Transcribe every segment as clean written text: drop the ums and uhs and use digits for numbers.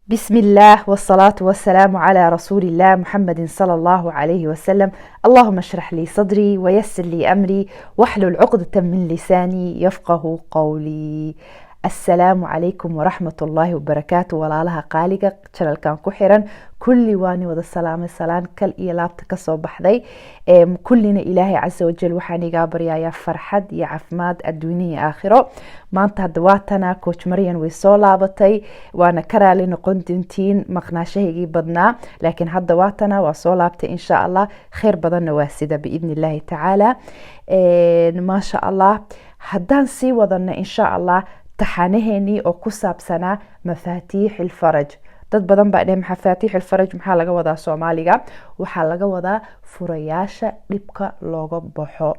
بسم الله والصلاة والسلام على رسول الله محمد صلى الله عليه وسلم. اللهم اشرح لي صدري ويسر لي أمري واحلل عقدة من لساني يفقه قولي. السلام عليكم ورحمة الله وبركاته. walaalaha qaaliga channelkan ku xiran kulli waani wada salaamay salaan kal iyo laabta ka soo baxday kullina ilaahay casa wajal waxaan iga baryayaa farxad iyo caafimaad adduuniya iyo aakhiro. maanta hadda waatana coach Marian way soo laabatay waana ka raali noqon doontiin maqnaashahaygii badnaa, laakiin hadda waatana waa soo laabtay insha Allah. khayr badanna waa sida biidni illaahi tacaala. maasha Allah haddaan sii wadana insha Allah taxanaheennii oo ku saabsanaa mafaatiix ilfaraj. dad badan baa dhahay mafaatiix ilfaraj maxaa laga wadaa Soomaaliga? waxaa laga wadaa furayaasha dhibka looga baxo.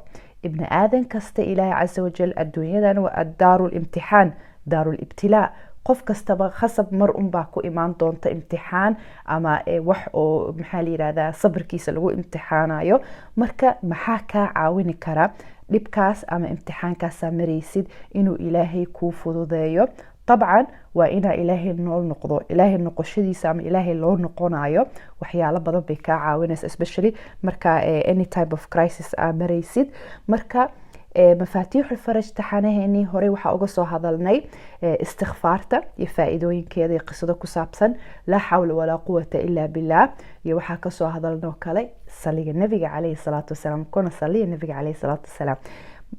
ibn aadan kasta ilaahay casa wajal adduunyadan waa daarul imtixaan, daarul ibtilaa. qof kastaba khasab mar unbaa ku imaan doonta imtixaan ama wax oo maxaa la yiraahdaa sabrkiisa lagu imtixaanayo. marka maxaa kaa caawini kara dhibkaas ama imtixaankaas maraysid inuu ilaahay kuu fududeeyo? طبعا وإنا إلهي نقضو إلهي نقشديس أم إلهي لو نقونايو وحيالا بدن بكا عاونس especially مركا any type of crisis مريسيد. مركا مفاتيح الفرج تحانهيني هوري وحا اوغا سو هادلناي استغفارتا يفائدوين كيدا قصدا كسابسن لا حول ولا قوة إلا بالله يوحا كسو هادلنو كالي صلي النبي عليه الصلاة والسلام كون صلي النبي عليه الصلاة والسلام.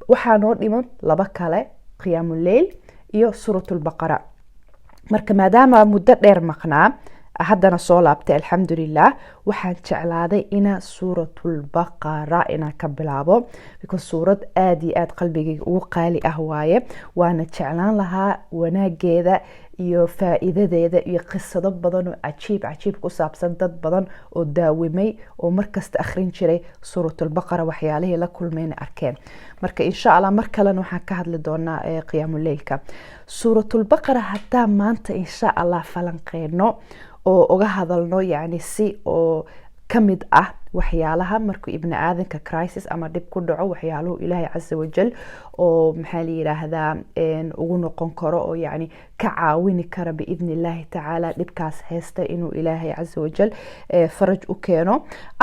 وحا نور ديمون لبا كالي قيام الليل iyo suuratul baqara. marka maadaama muddo dheer maqnaa haddana soo laabtay alxamdulilah waxaan jeclaaday ina suuratul baqara inaan ka bilaabo because suurad aad iyo aad qalbigayga ugu qaali ah waaye. waana jeclaan lahaa wanaageeda iyo faa'iidadeeda iyo qisado badan oo cajiib ku saabsan dad badan oo daawimay oo markasta akhrin jiray suuratul baqara waxyaalihii la kulmayna arkeen. marka insha Allah mar kale waxaan ka hadli doonaa qiyaamul leylka. suuratul baqara hadaa maanta insha Allah falanqeeno oo uga hadalno yani si oo kamid ah waxyaalaha markuu ibn aadanka crisis ama dib ku dhaco waxyaaluhu ilaahay casa wajal oo maxaa la yiraahdaa ugu noqon karo oo yani ka caawini kara biidni illaahi tacaala dhibkaas haysta inuu ilaahay casa wajal faraj u keeno.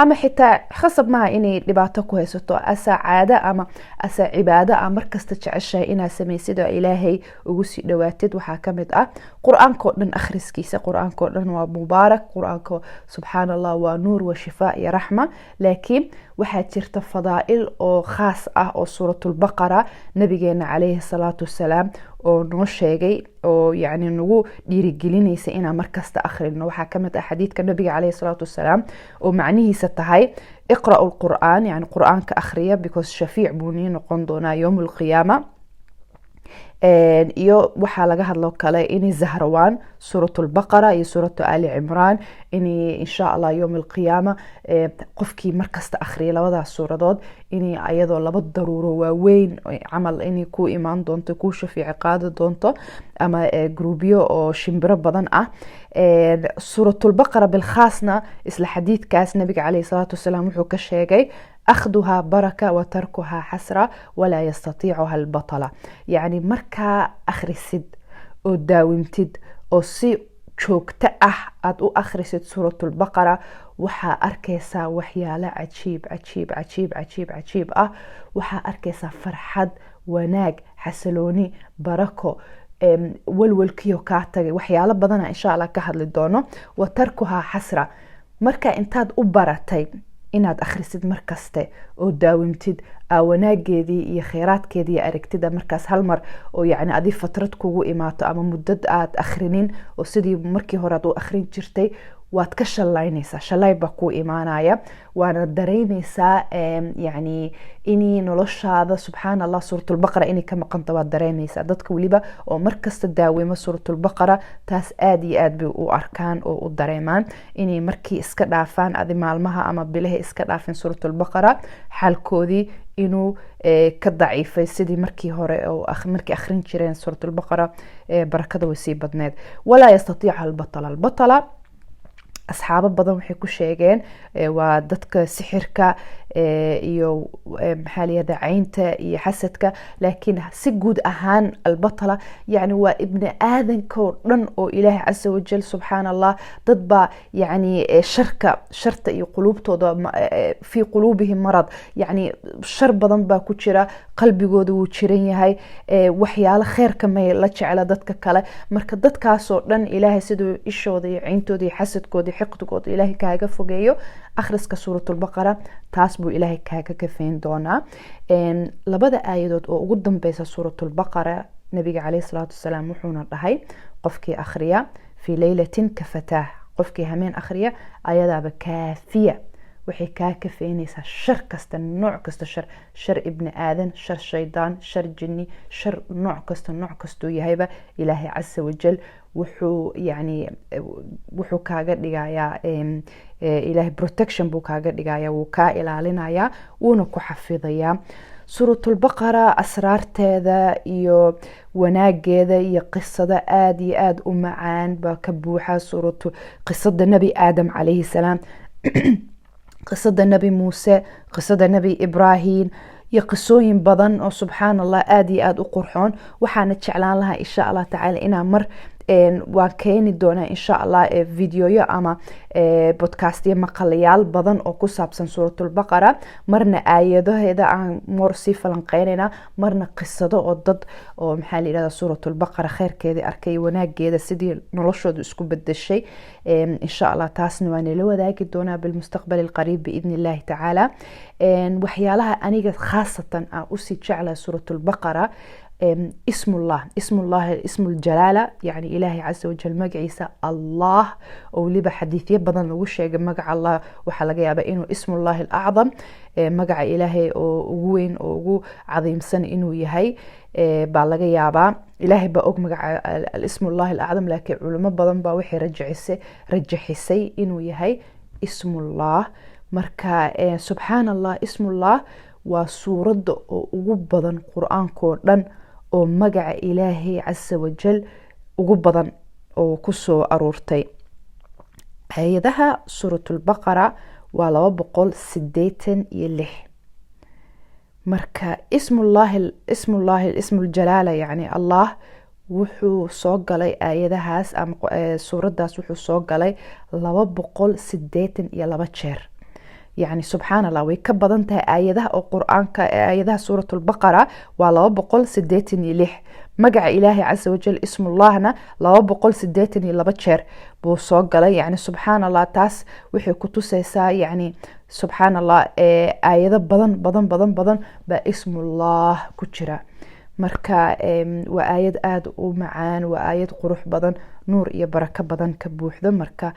ama xitaa khasab maaha inay dhibaato ku haysato asa caada ama asa cibaado ah markasta jeceshahay inaad samaysid oo ilaahay ugu sii dhawaatid. waxaa kamid ah qur-aanka oo dhan akhriskiisa. qur-aanka oo dhan waa mubaarak. qur-aanka subxaan allah waa nuur wa shifaa iyo raxma. laakiin waxaa jirta fadaa'il oo khaas ah oo suuratul baqara nabigeena calayhi salaatu wasalaam oo noo sheegay oo yani nagu dhiirigelinaysa inaan markasta akhrino. waxaa kamid ah xadiidka nabiga calayhi salaatu wasalaam oo macnihiisa tahay iqra'u lqur'aan, yani qur'aanka akhriya because shafiic buu nii noqon doonaa yowm alqiyaama. iyo waxaa laga hadlo kale inay zahrawaan suuratul baqara iyo suuratu ali cimraan inay insha Allah yowm alqiyaama qofkii markasta akhriya labadaas suuradood inay ayadoo laba daruuro waaweyn camal inay ku imaan doonto ku shafiic qaadi doonto ama gruubyo oo shimbiro badan ah. suuratul baqara bil khaasna isla xadiidkaas nabiga calayhi salaatu wasalaam wuxuu ka sheegay أخذها بركة وتركها حسرة ولا يستطيعها البطلة. يعني مركا أخرسد أو داومتد أو سي جوكتا أدو أخرسد سورة البقرة وحا أركيسا وحيالا عجيب وحا أركيسا فرحد وناق حسلوني بركو والكيو كاتغي وحيالا بدنا إن شاء الله كهد للدونو وتركها حسرة. مركا انتاد أبرتي inaad akhrisid markaste oo daawimtid wanaageedii iyo kheyraadkeedii aragtida markaas hal mar oo yani adii fatrad kugu imaato ama muddad aad akhrinin oo sidii markii hore aad u akhrin jirtay waad ka shalaynaysaa. shalay baa ku imaanaya waana dareemaysaa yani inii noloshaada subxaan allah suuratul baqara inay ka maqanta waad dareemaysaa. dadka weliba oo markasta daawimo suuratul baqara taas aad iyo aad bay u arkaan oo u dareemaan inay markii iska dhaafaan adi maalmaha ama bilaha iska dhaafin suuratul baqara xalkoodii inuu ka daciifay sidii markii hore oo markii akhrin jireen suuratul baqara barakada way sii badneed. walaa yastatiica albatala asxaabo badan waxay ku sheegeen waa dadka sixirka iyo maxaa layihahda caynta iyo xasadka. laakiin si guud ahaan albatala yani waa ibni aadanka oo dhan oo ilaahay casa wajal subxaan allah, dad baa yani sharta iyo quluubtooda fii quluubihim marad, yani shar badan baa ku jira, qalbigooda wuu jiran yahay, waxyaalo kheyrka may la jecla dadka kale. marka dadkaasoo dhan ilaahay siduu ishooda iyo cayntooda iyo xasadkooda iyo xiqdigooda ilaahay kaaga fogeeyo, akhriska suuratulbaqara taas buu ilaahay kaaga kafeyn doonaa. labada aayadood oo ugu dambeysa suuratulbaqara, nabiga caleyhi salaatu wasalaam wuxuuna dhahay qofkii akhriya fii leylatin kafataah, qofkii hameen akhriya ayadaaba kaafiya, waxay kaa kafeynaysaa shar kasta, nooc kasta shar ibni aadan, shar shaydaan, shar jinni, shar nooc kastuu yahayba ilaahay casa wajal wuxuu kaaga dhigayaa, ilaahay protection buu kaaga dhigayaa, wuu kaa ilaalinayaa, wuuna ku xafidayaa. suuratulbaqara asraarteeda iyo wanaageeda iyo qisada aada iyo aada u macaan baa ka buuxa. qisada nebi aadam calayhi salaam, qisada nebi muuse, qisada nebi ibraahim iyo qisooyin badan oo subxaan allah aada iyo aada u qurxoon. waxaana jeclaan lahaa insha allah tacaala inaa mar waan keeni doonaa insha allah videoyo ama podcastyo maqalayaal badan oo ku saabsan suuratulbaqara, marna aayadaheeda aan mor sii falanqeynayna, marna qisado oo dad oo maxaa la yidhahda suuratulbaqara kheyrkeedii arkay, wanaageeda sidii noloshooda isku bedeshay. insha allah taasna waa nala wadaagi doonaa bilmustaqbal alqariib biidni illahi tacaala. waxyaalaha aniga khaasatan aan usii jeclaha suuratulbaqara اسم الجلالة، يعني إلهي عز وجل مقعيسة الله، أو لبا حديثي بدن لو شيء مقع الله وحلقة يابا إنه اسم الله الأعظم، مقع إلهي وين أو عظيم سن إنه يهي بعلقة يابا إلهي بأوك مقع الاسم الله الأعظم، لكن علماء بدن باوحي رجحيسي إنه يهي اسم الله. مركا سبحان الله اسم الله وسورة ugu badan quraanko dhan oo magaca ilaahay casa wajal ugu badan oo ku soo aroortay. ayadaha suuratulbaqara waa 286. marka ismul jalaala yani allah wuxuu soo galay aayadahaas ama suuradaas wuxuu soo galay 282 jeer. يعني سبحان الله ويكبضنتها آياتها أو قرآنك آياتها سورة البقرة ولو بقول سديتني لح مقع إلهي عز وجل اسم اللهنا لو بقول سديتني لبتشر بوصوق لي. يعني سبحان الله تاس وحي كتو سيسا يعني سبحان الله آيات بدن باسم الله كتشرا marka waa aayad aada u macaan, waa aayad qurux badan, nuur iyo barako badan ka buuxdo. marka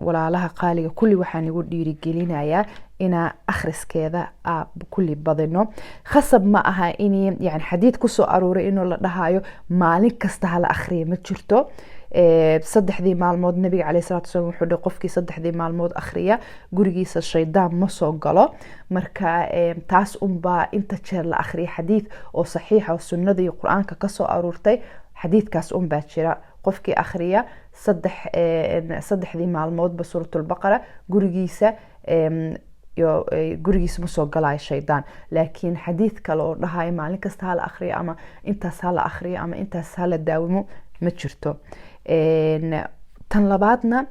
walaalaha qaaliga kulli waxaan igu dhiirigelinayaa inaa akhriskeeda kulli badino. khasab ma aha in yani xadiid kusoo aruuray inuu la dhahayo maalin kasta hala akhriya ma jirto. 3 maalmood nabiga calayhi salaatu wasalaam wuxuu dhahay qofkii 3 maalmood akhriya gurigiisa shaydaan ma soo galo. marka taas unbaa inta jeer la akhriya xadiid oo saxiixa oo sunnada iyo qur-aanka kasoo aruurtay, xadiidkaas unbaa jira. qofkii akhriya 3 maalmoodba suuratulbaqara gurigiisa ma soo galayo shaydaan. laakiin xadiid kale oo dhahayo maalin kasta hala akhriya ama intaas hala akhriya ama intaas hala daawimo ma jirto. tan labaadna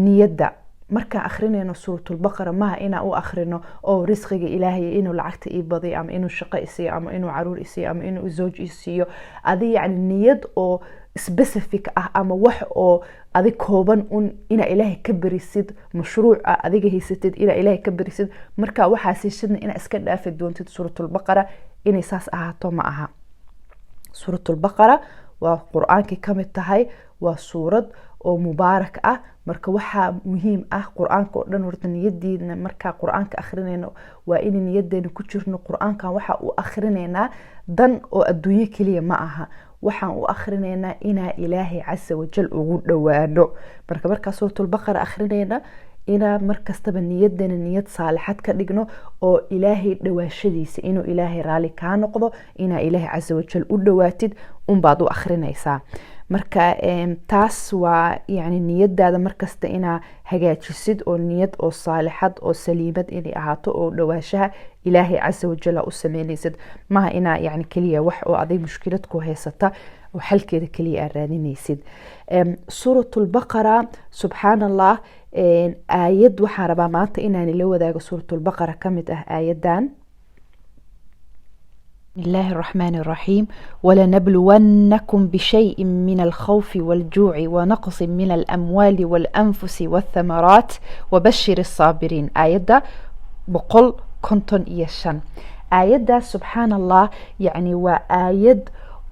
niyadda markaan akhrinayno suuratulbaqara maha inaan u akhrino oo risqiga ilaahay inuu lacagta ii badiyo ama inuu shaqo isiiyo ama inuu caruur isiiyo ama inuu zooj isiiyo. adi yani niyad oo specific ah ama wax oo adig kooban ina ilaahay ka barisid, mashruuca adiga haysatid ina ilaahay ka barisid. marka waxaas heshidna ina iska dhaafi doontid suuratulbaqara inay saas ahaato ma aha. suuratulbaqara waa qur-aankii ka mid tahay, waa suurad oo mubaarak ah. marka waxaa muhiim ah qur-aanka oo dhan horta niyadiina markaa qur-aanka akhrinayno waa in niyadeena ku jirno qur-aankan waxa uu akhrinaynaa dan oo adduunyo keliya ma aha, waxaan u akhrinaynaa inaa ilaahay casa wajal ugu dhowaano. markaa suuratulbaqara akhrinayna inaa markastaba niyadeena niyad saalixad ka dhigno oo ilaahay dhawaashadiisa inuu ilaahay raali kaa noqdo, inaa ilaahay casa wajal u dhowaatid unbaad u akhrinaysaa. marka taas waa yani niyadaada markasta inaa hagaajisid oo niyad oo saalixad oo saliimad inay ahaato oo dhawaashaha ilaahay casa wajalla u sameynaysid maaha inaa yani keliya wax oo aday mushkilad ku haysata oo xalkeeda keliya aad raadinaysid. suuratulbaqara subxaan allah aayad waxaan rabaa maanta inaan la wadaago suuratulbaqara ka mid ah aayadan. بسم الله الرحمن الرحيم ولنبلونكم بشيء من الخوف والجوع ونقص من الأموال والأنفس والثمرات وبشر الصابرين. آية بقول كنتن إيشان آية سبحان الله يعني وآية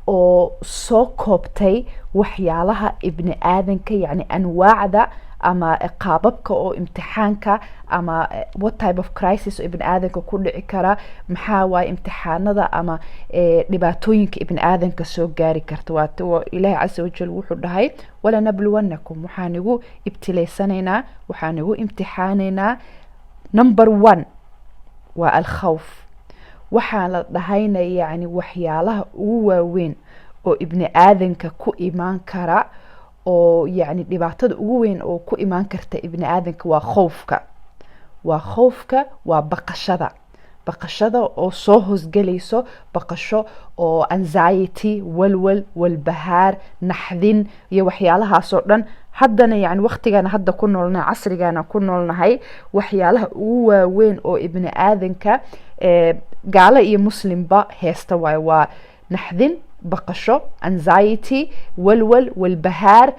oo soo koobtay waxyaalaha ibni aadanka yani anwaacda ama qaababka oo imtixaanka ama what type of crisis oo ibni aadanka ku dhici kara, maxaa waay imtixaanada ama dhibaatooyinka ibni aadanka soo gaari karta. waa ilaahay casa wajal wuxuu dhahay walanabluwannakum, waxaan igu ibtilaysanaynaa, waxaan igu imtixaanaynaa. number 1 waa alkhawf. waxaan la dhahayna yani waxyaalaha ugu waaweyn oo ibni aadanka ku imaan kara oo yani dhibaatada ugu weyn oo ku imaan karta ibni aadanka waa khowfka. waa baqashada oo soo hoosgelayso baqasho oo anxiety, walwal, walbahaar, naxdin iyo waxyaalahaasoo dhan. haddana yani waqtigana hadda ku noolnahay, casrigana ku noolnahay, waxyaalaha ugu waaweyn oo ibni aadanka gaalo iyo muslimba heesta waayo waa naxdin, baqasho, anxiety, walwal, walbahaar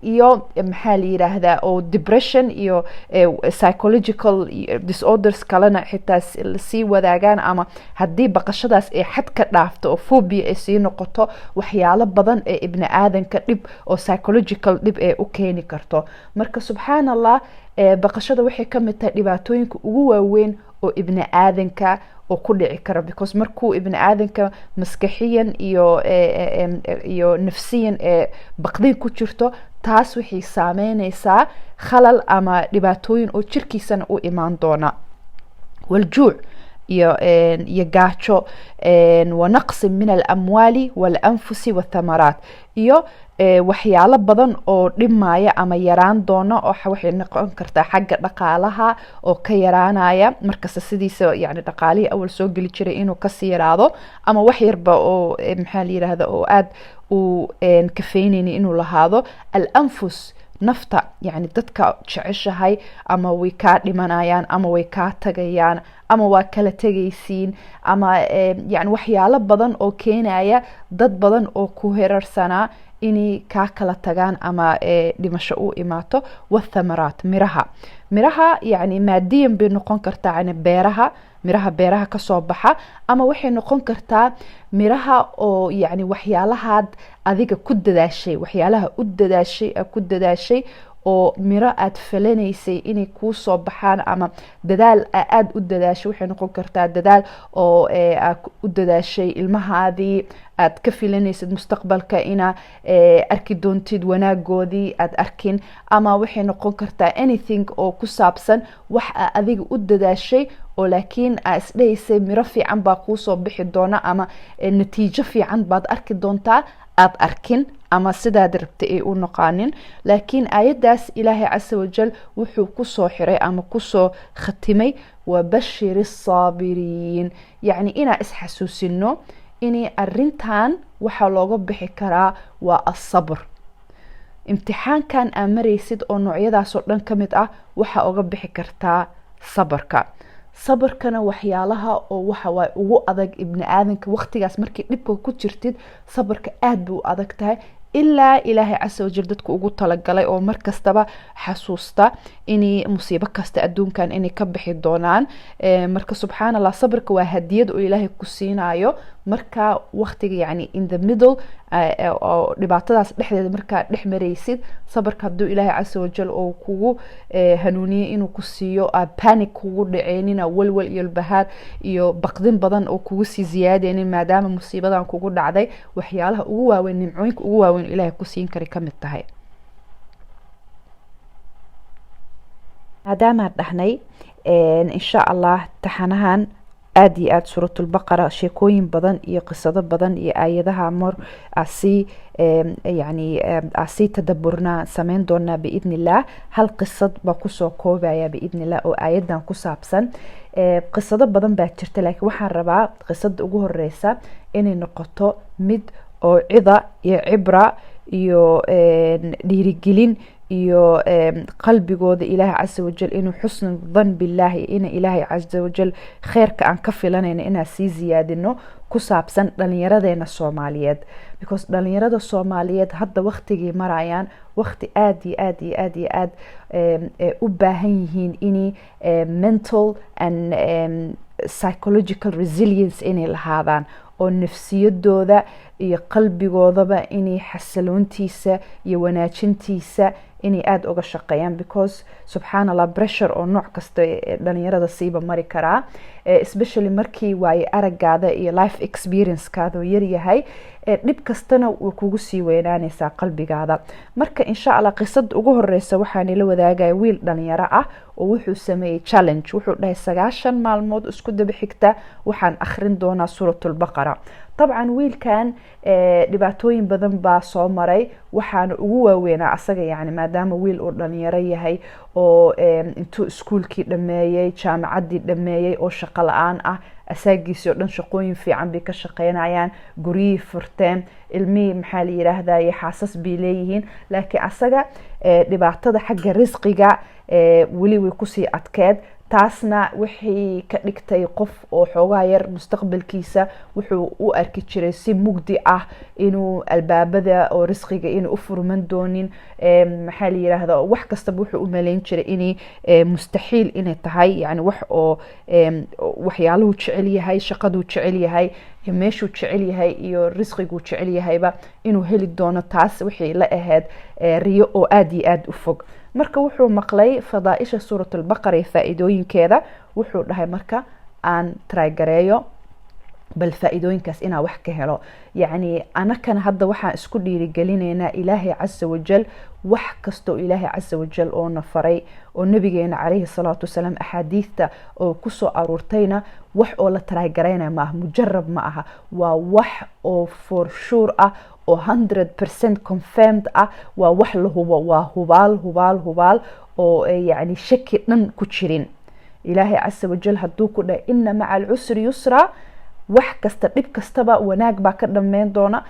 iyo maxaa la yiraahdaa oo depression iyo psychological disorders kalena xitaa sii wadaagaan. ama haddii baqashadaas ay xad ka dhaafto oo phobia ay sii noqoto, waxyaalo badan ee ibni aadanka dhib oo psychological dhib ee u keeni karto. marka subxaan allah baqashada waxay ka mid tahay dhibaatooyinka ugu waaweyn oo ibni aadanka oo ku dhici kara, because markuu ibni aadanka maskaxiyan iyo nafsiyan baqdin ku jirto, taas waxay saameynaysaa khalal ama dhibaatooyin oo jirkiisana u imaan doona. waljuuc iyo gaajo, wanaqsi min alamwaali walanfusi wathamaraat, iyo waxyaalo badan oo dhimaya ama yaraan doona oo waxay noqon kartaa xagga dhaqaalaha oo ka yaraanaya markasta sidiisa yani dhaqaalihii awal soo geli jiray inuu kasii yaraado, ama wax yarba oo maxaa la yiraahdaa oo aad u kafeynayni inuu lahaado. alanfus nafta yani dadka jeceshahay ama way kaa dhimanayaan ama way kaa tagayaan ama waa kala tegaysiin ama yani waxyaalo badan oo keenaya dad badan oo ku herarsanaa inay kaa kala tagaan ama dhimasho u imaato. wathamaraat miraha yani maadiyan bay noqon kartaa yani miraha beeraha kasoo baxa, ama waxay noqon kartaa miraha oo yani waxyaalahaad adiga ku dadaashay, waxyaalaha ku dadaashay oo miro aad falanaysay inay kuu soo baxaan, ama dadaal aad u dadaashay. waxay noqon kartaa dadaal oo aad u dadaashay ilmahaadii, aad ka filanaysid mustaqbalka ina arki doontid wanaagoodii aad arkin, ama waxay noqon kartaa anything oo ku saabsan wax adiga u dadaashay oo laakiin aa isdhahaysay miro fiican baa kuusoo bixi doona ama natiijo fiican baad arki doontaa, aad arkin ama sidaad rabta ay u noqonin. laakiin aayadaas ilaahay casa wajal wuxuu kusoo xiray ama kusoo khatimay wabashir الصاabiriin, yani inaa isxasuusino inay arintan waxaa looga bixi karaa waa asabr. imtixaankan aa maraysid oo noocyadaasoo dhan ka mid ah waxaa oga bixi kartaa sabarkana waxyaalaha oo waxawaay ugu adag ibni aadanka waqtigaas markii dhibka ku jirtid, sabarka aad bay u adag tahay ilaa ilaahay casa wajal dadku ugu talagalay oo markastaba xasuusta inay musiibo kasta adduunkan inay ka bixi doonaan. marka subxaan allah sabarka waa hadiyad oo ilaahay ku siinayo marka waqtiga yani in the middle oo dhibaatadaas dhexdeeda markaa dhex maraysid, sabarka hadduu ilaahay casa wajal oo kugu hanuuniyey inuu ku siiyo panic kugu dhaceynina, walwal iyo bahaar iyo baqdin badan oo kugu sii ziyaadeynin maadaama musiibadan kugu dhacday, waxyaalaha ugu waaweyn nimcooyinka ugu waaweyn ilaahay ku siin kara kamid tahay. maadaama dhahnay insha allah taxanahan aad iyo aad suuratulbaqara sheekooyin badan iyo qisado badan iyo aayadaha mar asii tadaburnaa sameyn doonaa biidni illah. hal qisad baa kusoo koobaya biidni illah oo aayadan ku saabsan. qisado badan baa jirta, laakiin waxaan rabaa qisada ugu horeysa inay noqoto mid oo cida iyo cibra iyo dhiirigelin iyo qalbigooda ilaahay casa wajal inuu xusnu dhan bilaahi, ina ilaahay casa wajal kheyrka aan ka filanayna inaan sii ziyaadino ku saabsan dhalinyaradeena Soomaaliyeed, because dhalinyarada Soomaaliyeed hadda waqtigii marayaan waqti aad iyo aad iyo aad iyo aad u baahan yihiin inay mental and psychological resilience inay lahaadaan, oo nafsiyadooda iyo qalbigoodaba inay xasiloontiisa iyo wanaajintiisa inay aad uga shaqeeyaan, because subxaanallah pressure oo nooc kasta dhalinyarada siiba mari karaa, especially markii waaye aragaada iyo life experience-kaada oo yaryahay, dhib kastana way kugu sii weynaanaysaa qalbigaada. marka insha allah qisada ugu horeysa waxaan la wadaagaya wiil dhalinyaro ah oo wuxuu sameeyey challenge. wuxuu dhahay 9 maalmood isku daba xigta waxaan akhrin doonaa suuratulbaqara. طبعا wiilkan dhibaatooyin badan baa soo maray, waxaana ugu waaweynaa asaga yani maadaama wiil uu dhalinyaro yahay oo intuu iskuulkii dhameeyey jaamacadii dhameeyey oo shaqo la-aan ah, asaagiisii oo dhan shaqooyin fiican bay ka shaqeynayaan, guryihii furteen, ilmihii maxaa la yiraahdaye xaasas bay leeyihiin, laakiin asaga dhibaatada xagga risqiga weli way kusii adkeed. taasna wixii ka dhigtay qof oo xoogaa yar mustaqbalkiisa wuxuu u arki jiray si mugdi ah inuu albaabada oo risqiga inuu u furman doonin, maxaa la yiraahdaa wax kastaba wuxuu u maleyn jiray inay mustaxiil inay tahay, yani wax oo waxyaaluhu jecel yahay, shaqaduu jecel yahay iyo meeshuu jecel yahay iyo risqiguu jecel yahayba inuu heli doono. taas wixii la ahayd riyo oo aad iyo aad u fog. marka wuxuu maqlay fadaaisha suuratulbaqara iyo faa'iidooyinkeeda, wuxuu dhahay marka aan trygareeyo bal faa'iidooyinkaas inaan wax ka helo. yani anakana hadda waxaan isku dhiirigelinaynaa ilaahay casa wajal wax kastoo ilaahay casa wajal oo na faray oo nabigeena calayhi salaatu wasalaam axaadiista oo kusoo aruurtayna wax oo la trygareynaya ma aha, mujarab ma aha, waa wax oo for sure ah oo 100% confirmed ah, waa wax la hubo, waa hubaal oo yani shaki dhan ku jirin. ilaahay casa wajal hadduu ku dhahay inna maca alcusri yusra, wax kasta dhib kastaba wanaag baa ka dambeyn doona,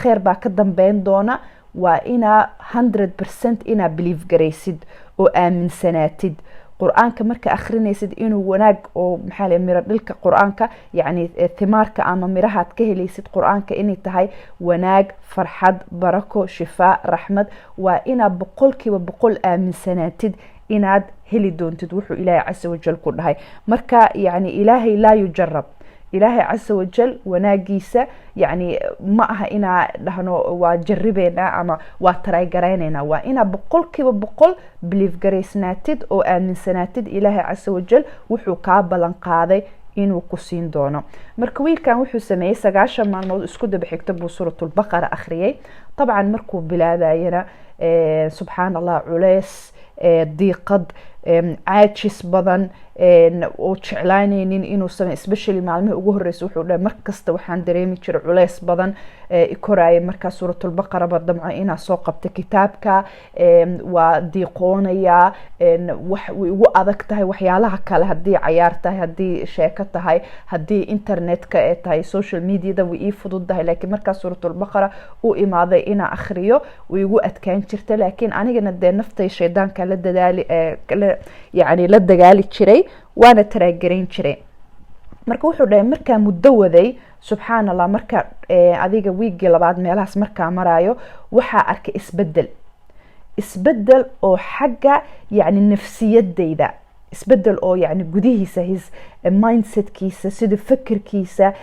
kheyr baa ka dambeyn doona, waa inaa 100% inaa believe garaysid oo aaminsanaatid. qur-aanka marka akhrinaysid inuu wanaag oo maxaa la miro dhilka qur-aanka yani thimaarka ama mirahaad ka helaysid qur-aanka inay tahay wanaag, farxad, barako, shifaa, raxmad, waa inaa 100% aaminsanaatid inaad heli doontid wuxuu ilaahay casa wajal ku dhahay. marka yani ilaahay laa yujarab, ilaahay casa wajal wanaagiisa yani ma aha inaa dhahno waa jaribeynaa ama waa trygareynayna, waa inaa 100% believe garaysnaatid oo aaminsanaatid ilaahay casa wajal wuxuu kaa ballan qaaday inuu ku siin doono. marka wiilkan wuxuu sameeyey 9 maalmood isku daba xigta buu suuratulbaqara akhriyay. طبعا markuu bilaabayana subxaanallah culeys, diiqad, caajis badan oo jeclaanaynin inuu sameeyo, especially maalmaha ugu horeysa wuxuu dhahay markasta waxaan dareemi jiray culeys badan koraya markaa suuratulbaqara ba damco inaa soo qabta kitaabka, waa diiqoonaya, wax way ugu adag tahay waxyaalaha kale, haddii cayaar tahay, haddii sheeko tahay, haddii internetka ee tahay, social mediada way ii fududahay, laakiin markaa suuratulbaqara u imaaday inaa akhriyo way igu adkaan jirta. laakiin anigana dee naftay shaydaanka la dagaali jiray waana taraagarayn jiray. marka wuxuu dhahay markaa muddo waday subxaanallah, marka adiga wiigii labaad meelahaas markaa maraayo waxaa arkay isbedel oo xagga yani nafsiyadayda, isbedel oo yani gudihiisa his mindsetkiisa, sida fikirkiisa,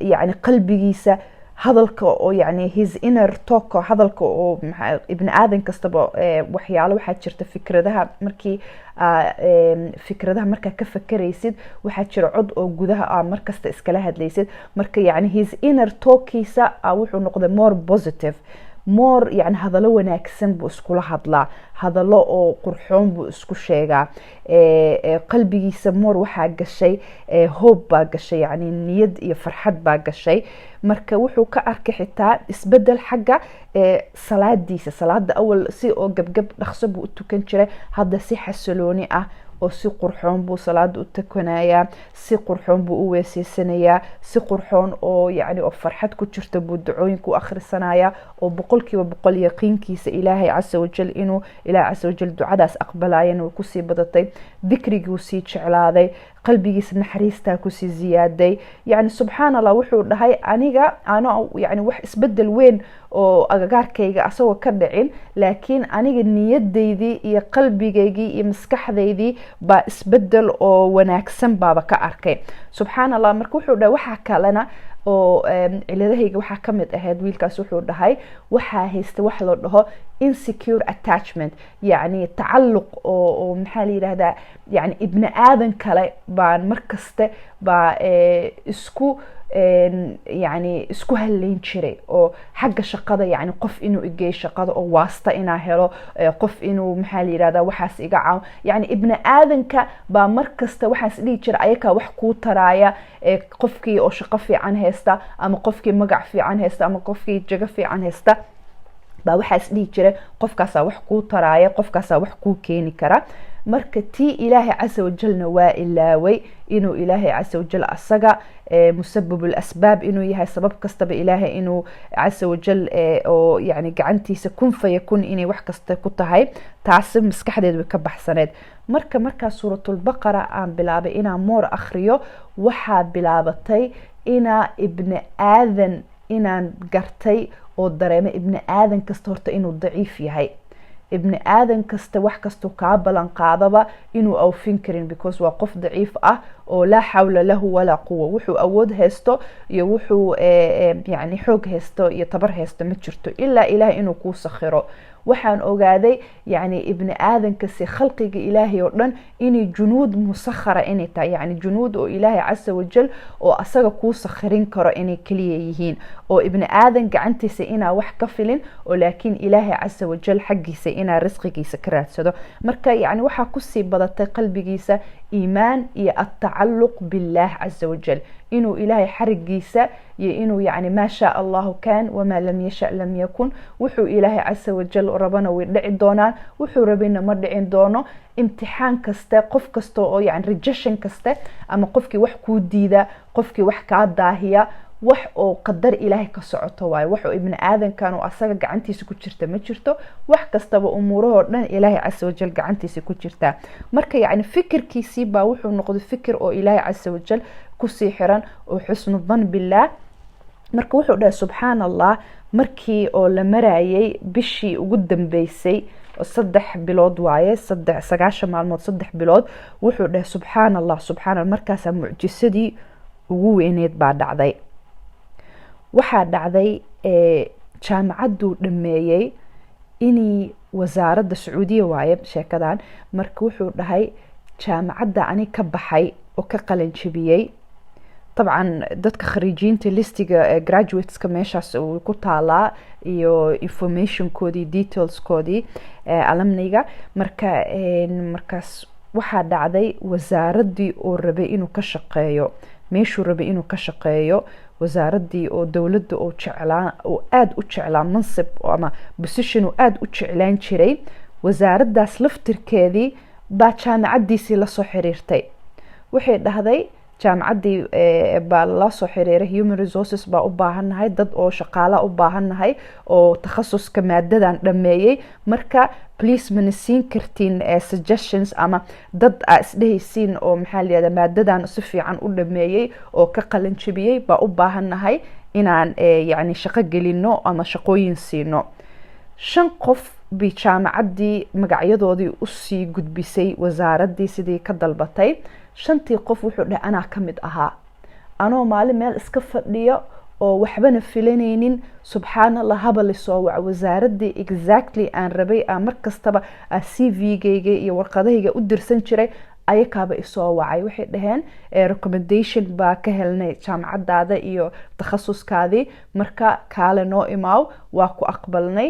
yani qalbigiisa, hadalka oo yani his inner talk, hadalka oo ibn aadan kastaba waxyaalo waxaa jirta fikradaha markii fikradaha markaa ka fakaraysid waxaa jira cod oo gudaha markasta iskala hadlaysid. marka yani his inner talkiisa wuxuu noqday more moor yani hadallo wanaagsan buu iskula hadlaa, hadallo oo qurxoon buu isku sheegaa, qalbigiisa moor waxaa gashay hoob baa gashay, yani niyad iyo farxad baa gashay. marka wuxuu ka arkay xitaa isbedel xagga salaadiisa. salaada awal si oo gabgab dhaqso buu u tukan jiray, hadda si xasilooni ah oo si qurxoon buu salaada u tukanayaa, si qurxoon buu u weeseysanayaa, si qurxoon oo yani oo farxad ku jirta buu ducooyinka u akhrisanayaa, oo 100% yaqiinkiisa ilaahay casa wajal inuu ilaahay casa wajal ducadaas aqbalayana way kusii badatay, dikriguu sii jeclaaday, qalbigiisa naxariistaa kusii ziyaaday. yani subxaan allah wuxuu dhahay aniga yani wax isbedel weyn oo agagaarkayga asagoo ka dhicin, laakiin aniga niyadaydii iyo qalbigaygii iyo maskaxdaydii baa isbedel oo wanaagsan baaba ka arkay. subxaan allah. marka wuxuu dhahay waxaa kalena oo ciladahayga waxaa ka mid ahayd, wiilkaas wuxuu dhahay waxaa haysta wax loo dhaho insecure attachment, yani tacalluq oo maxaa la yidhahdaa, yani ibni aadan kale baan markaste baa isku yani isku haleyn jiray, oo xagga shaqada yani qof inuu igeey shaqada oo waasta inaa helo, qof inuu maxaa la yidhahdaa waxaas iga caaw, yani ibni aadanka baa markasta waxaas dhihi jira ayakaa wax kuu taraaya, qofkii oo shaqo fiican haysta ama qofkii magac fiican haysta ama qofkii jago fiican haysta baa waxaas dhihi jira qofkaasaa wax kuu taraaya, qofkaasaa wax kuu keeni kara. marka tii ilaahay casa wajalna waa ilaaway inuu ilaahay casa wajal asaga musababul asbaab inuu yahay, sabab kastaba ilaahay inuu casa wajal oo yani gacantiisa kun fayakun inay wax kasta ku tahay, taasi maskaxdeed way ka baxsaneed. markaa suuratulbaqara aan bilaabay inaan moor akhriyo, waxaa bilaabatay inaa ibni aadan inaan gartay oo dareemo ibni aadan kasta horta inuu daciif yahay, ibni aadan kasta wax kastuu kaa balan qaadaba inuu awfin karin, because waa qof daciif ah oo laa xawla lahu walaa quwa, wuxuu awood haysto iyo wuxuu yani xoog haysto iyo tabar haysto ma jirto ilaa ilaahay inuu kuu sakhiro. waxaan ogaaday yani ibni aadankasi khalqiga ilaahay oo dhan inay junuud musakhara inay tahay, yani junuud oo ilaahay casa wajal oo asaga kuu sakhirin karo inay keliya yihiin, oo ibni aadan gacantiisa inaa wax ka filin, oo laakiin ilaahay casa wajal xaggiisa inaa risqigiisa ka raadsado. marka yani waxaa kusii badatay qalbigiisa iimaan iyo atacalluq billaah casa wajal, inuu ilaahay xarigiisa iyo inuu yani maa shaa allahu kan wamaa lam yasha lam yakun, wuxuu ilaahay casa wajal rabana way dhici doonaan, wuxuu rabayna ma dhicin doono. imtixaan kaste, qof kasta oo yani rejection kaste, ama qofkii wax kuu diida, qofkii wax kaa daahiya, wax oo qadar ilaahay ka socoto waayo, wax oo ibni aadankan oo asaga gacantiisa ku jirta ma jirto, wax kastaba umuurahoo dhan ilaahay casa wajal gacantiisa ku jirtaa. marka yani fikirkiisii baa wuxuu noqday fikir oo ilaahay casa wajal kusii xiran oo xusnu dhan billaah. marka wuxuu dhahay subxaan allah, markii oo la marayay bishii ugu dambeysay oo 3 bilood waaye, 9 maalmood 3 bilood, wuxuu dhahay subxaan allah subxaan allah, markaasaa mucjisadii ugu weyneed baa dhacday. waxaa dhacday jaamacaduu dhameeyey inay wasaaradda sacuudiya waaye sheekadan, marka wuxuu dhahay jaamacadda ani ka baxay oo ka qalin jabiyey. طبعا dadka khariijiinta listiga graduateska meeshaas uu ku taalaa iyo informationkoodii detailskoodii alumniga. markaas waxaa dhacday wasaaradii oo rabay inuu ka shaqeeyo, meeshuu rabay inuu ka shaqeeyo, wasaaradii oo dowladda oo jeclaan oo aad u jeclaa mansib ama position oo aad u jeclaan jiray, wasaaraddaas laftirkeedii baa jaamacaddiisii la soo xiriirtay. waxay dhahday jaamacaddii baa la soo xiriiray, human resources baa u baahannahay, dad oo shaqaala u baahannahay oo takhasuska maadadan dhameeyey, marka please mana siin kartiin suggestions ama dad aa isdhehaysiin oo maxaa la yidhahdaa maadadan si fiican u dhameeyey oo ka qalin jabiyey baa u baahannahay inaan yani shaqo gelino ama shaqooyin siino. 5 qof bay jaamacaddii magacyadoodii usii gudbisay wasaaraddii sidii ka dalbatay. 5tii qof wuxuu dhahay anaa ka mid ahaa, anoo maalin meel iska fadhiyo oo waxbana filanaynin, subxaan allah haba lisoo waca wasaaraddii exactly aan rabay, aan markastaba CV-gayga iyo warqadahayga u dirsan jiray, ayakaaba isoo wacay waxay dhaheen recommendation baa ka helnay jaamacadaada iyo takhasuskaadii marka kaale noo imaaw waa ku aqbalnay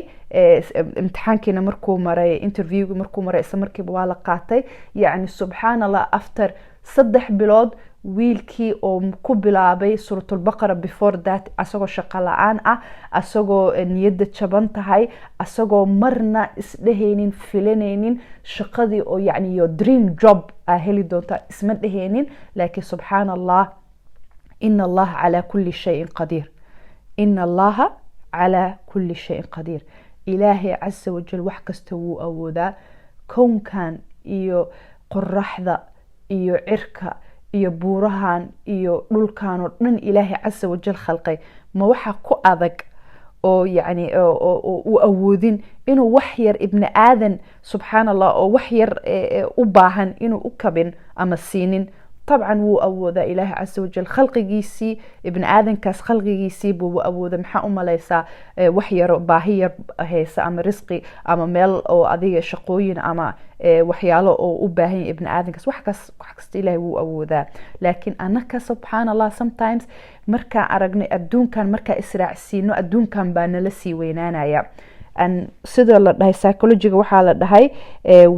imtixaankiina markuu maray interviewga markuu maray isla markiiba waa la qaatay yacni subxaanallah after 3 bilood wiilkii oo ku bilaabay suuratul baqara before that asagoo shaqo la-aan ah asagoo niyadda jaban tahay asagoo marna isdhehaynin filanaynin shaqadii oo yacni iyo dream job aa heli doonta isma dhehaynin laakiin subxaan allah ina allaha calaa kulli shayin qadiir ina allaha calaa kulli shayin qadiir ilaahay casa wajal wax kasta wuu awoodaa kownkan iyo qoraxda iyo cirka iyo buurahan iyo dhulkan oo dhan ilaahay casa wajal khalqay ma waxa ku adag oo yacni u awoodin inuu wax yar ibni aadan subxaan allah oo wax yar u baahan inuu u kabin ama siinin طبعا wuu awoodaa ilaahay casa wajal khalqigiisii ibni aadankaas khalqigiisii buu awooda maxaa u malaysaa wax yar baahi yar haysa ama risqi ama meel oo adiga shaqooyin ama waxyaalo oo u baahan yahay ibni aadankaas wax kasta ilaahay wuu awoodaa laakiin anaka subxaan allah sometimes markaan aragnay adduunkan markaan israacsiino adduunkan baa nala sii weynaanaya sida la dhahay psychologiga waxaa la dhahay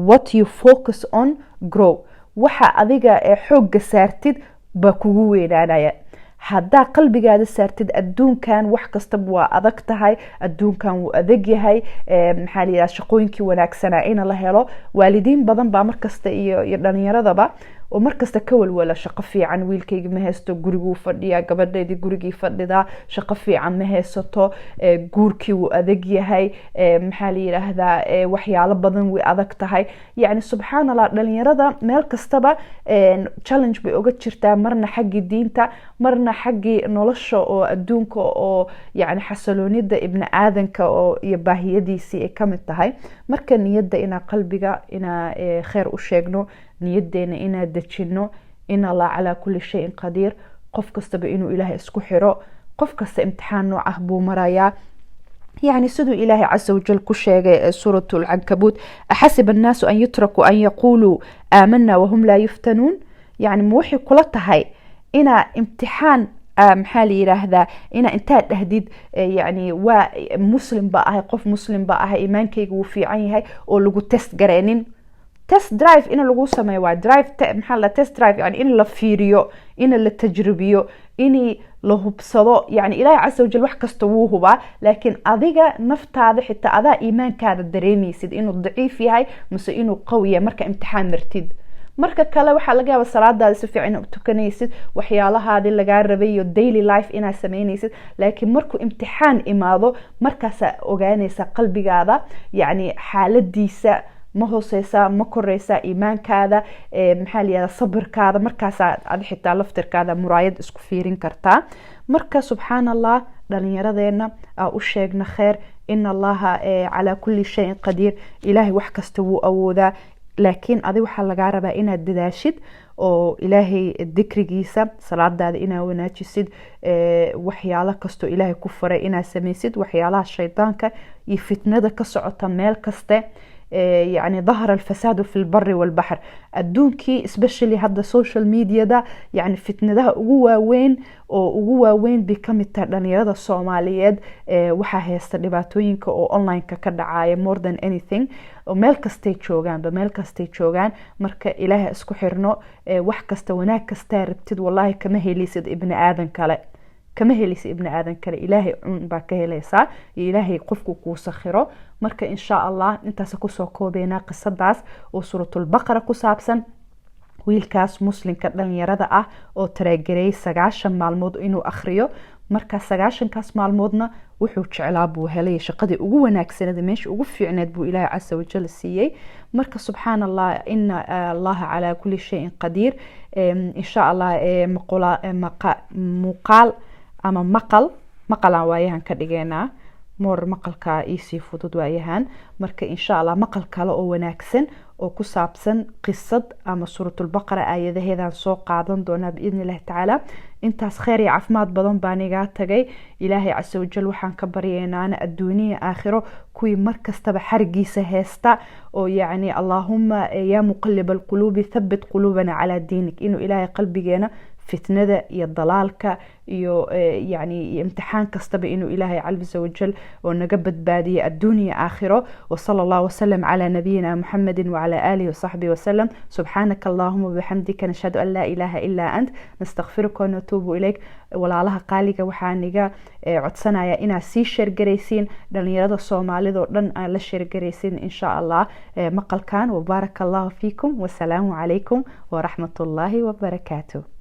what you focus on grow waxa adiga xoogga saartid ba kugu weynaanaya haddaa qalbigaada saartid adduunkan wax kastaba waa adag tahay adduunkan wuu adag yahay maxaa la yidhaha shaqooyinkii wanaagsanaa in la helo waalidiin badan baa markasta iyo dhalinyaradaba oo markasta ka walwala shaqo fiican wiilkayga ma haysto guriguu fadhiyaa gabadheedii gurigii fadhidaa shaqo fiican ma haysato guurkii wuu adag yahay maxaa la yidhaahdaa waxyaalo badan way adag tahay yacni subxaan allah dhalinyarada meel kastaba challenge bay uga jirtaa marna xaggii diinta marna xaggii nolosha oo adduunka oo yacni xasaloonida ibni aadanka oo iyo baahiyadiisii ay kamid tahay marka niyadda inaa qalbiga inaa kheyr u sheegno niyadeena inaa dejino in allah calaa kulli shayin qadiir qof kastaba inuu ilaahay isku xiro qof kasta imtixaan nooc ah buu marayaa يعني سدو إلهي عز وجل كشيء سورة العنكبوت أحسب الناس أن يتركوا أن يقولوا آمنا وهم لا يفتنون يعني موحي كلتها هاي إنا امتحان محالي هذا إنا انتهى تهديد يعني ومسلم بقى هاي قف مسلم بقى هاي إيمانك وفي عيني هاي ولقوا تست جرانين تست درايف إن لقوا سمايوا درايف محل تست درايف يعني إن لفيريو إن للتجربيو إني له بصدق يعني إلهي عز وجل wax kasta wuu hubaa laakiin adiga naftaada xitaa adaa iimaankaada dareemaysid inuu daciif yahay mise inuu qawi yahay marka imtixaan martid marka kale waxa laga yaabaa salaadaada si fiican u tukanaysid waxyaalahaadii laga rabay iyo daily life inaad sameynaysid laakiin markuu imtixaan imaado markaas ogaanaysa qalbigaada yani xaaladiisa ma hooseysa ma koreysa iimaankaada maxaa la yiraahdaa sabirkaada markaas aad xitaa laftirkaada muraayad isku fiirin kartaa marka subxaan allah dhalinyaradeenna u sheegna kheer in allaha calaa kulli shayin qadiir ilaahay wax kasta wuu awoodaa laakiin adi waxaa lagaa rabaa inaad dadaashid oo ilaahay dikrigiisa salaadaada inaad wanaajisid waxyaalo kastoo ilaahay ku faray inaad samaysid waxyaalaha shaydaanka iyo fitnada ka socota meel kaste يعني ظهر الفساد في البر والبحر الدونكي especially هذا social media ده يعني فتنة ugu weyn بكمية dhalinyarada Soomaaliyeed waxa haysta dhibaatooyinka oo online ka dhacaya more than anything oo meel kastay joogaan marka ilaahay isku xirno wax kasta wanaag kasta rabtid wallahi kama helisid ibni aadan kale kama helaysa ibni aadan kale ilaahay baa ka helaysaa ilaahay qofku kuu sakhiro marka insha allah intaas ku soo koobeena qisadaas oo suuratul baqara ku saabsan wiilkaas muslimka dhalinyarada ah oo taraagaray 9 maalmood inuu akhriyo marka 9 kaas maalmoodna wuxuu jeclaa buu helay shaqadii ugu wanaagsaneed meesha ugu fiicneed buu ilaahay casa wajal siiyay marka subxaan allah inna allaha calaa kulli shayin qadiir insha allah muuqaal ama maqal waayahan ka dhigeynaa moor maqalka iisii fudud waayahaan. marka insha allah maqal kale oo wanaagsan oo ku saabsan qisad ama suuratulbaqara aayadaheedaan soo qaadan doonaa biidni illahi tacaala. intaas kheyr iyo caafimaad badan baan igaa tagay. ilaahay casa wajal waxaan ka baryaynaana adduuniya aakhiro kuwii markastaba xarigiisa heesta oo yacni allaahuma yaa muqalib alquluubi thabbit quluubana calaa diinik, inuu ilaahay qalbigeena fitnada iyo dalaalka iyo يعني امتحان كستب إنه إلهي عز وجل ونقبت بادية الدنيا آخره. وصلى الله وسلم على نبينا محمد وعلى آله وصحبه وسلم. سبحانك اللهم وبحمدك نشهد أن لا إله إلا أنت نستغفرك ونتوب إليك. ولا الله قالك وحانيقا عدسنا يا إنا سي شرقريسين لن يرد الصومالي لن لشرقريسين إن شاء الله. مقال كان وبارك الله فيكم والسلام عليكم ورحمة الله وبركاته.